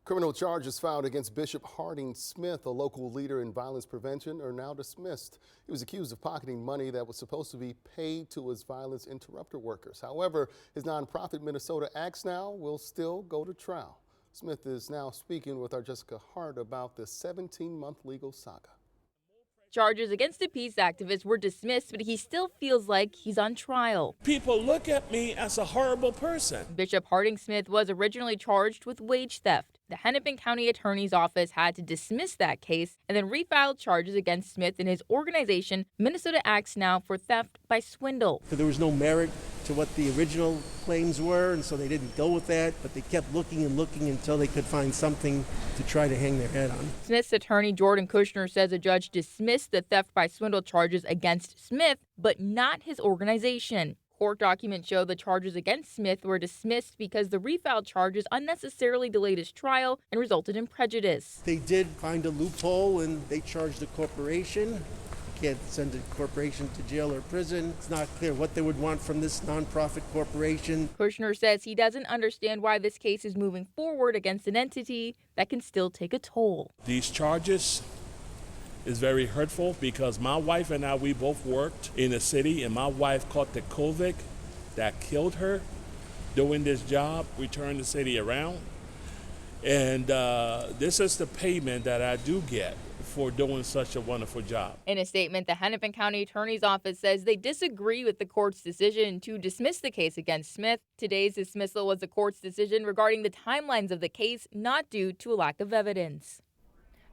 Criminal charges filed against Bishop Harding Smith, a local leader in violence prevention, are now dismissed. He was accused of pocketing money that was supposed to be paid to his violence interrupter workers. However, his nonprofit Minnesota Acts Now will still go to trial. Smith is now speaking with our Jessica Hart about the 17-month legal saga. Charges against the peace activist were dismissed, but he still feels like he's on trial. People look at me as a horrible person. Bishop Harding Smith was originally charged with wage theft. The Hennepin County Attorney's Office had to dismiss that case and then refiled charges against Smith and his organization, Minnesota Acts Now, for theft by swindle. There was no merit to what the original claims were, and so they didn't go with that, but they kept looking and looking until they could find something to try to hang their head on. Smith's attorney, Jordan Kushner, says a judge dismissed the theft by swindle charges against Smith, but not his organization. Court documents show the charges against Smith were dismissed because the refiled charges unnecessarily delayed his trial and resulted in prejudice. They did find a loophole and they charged the corporation. You can't send a corporation to jail or prison. It's not clear what they would want from this nonprofit corporation. Kushner says he doesn't understand why this case is moving forward against an entity that can still take a toll. These charges is very hurtful because my wife and I, we both worked in the city, and my wife caught the COVID that killed her doing this job. We turned the city around. And this is the payment that I do get for doing such a wonderful job. In a statement, the Hennepin County Attorney's Office says they disagree with the court's decision to dismiss the case against Smith. Today's dismissal was the court's decision regarding the timelines of the case, not due to a lack of evidence.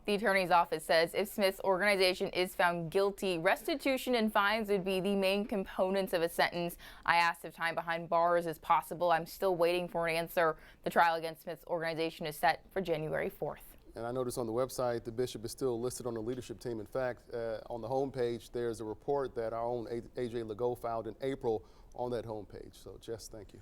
The attorney's office says if Smith's organization is found guilty, restitution and fines would be the main components of a sentence. I asked if time behind bars is possible. I'm still waiting for an answer. The trial against Smith's organization is set for January 4th. And I noticed on the website the bishop is still listed on the leadership team. In fact, on the homepage, there's a report that our own AJ Legault filed in April on that homepage. So, Jess, thank you.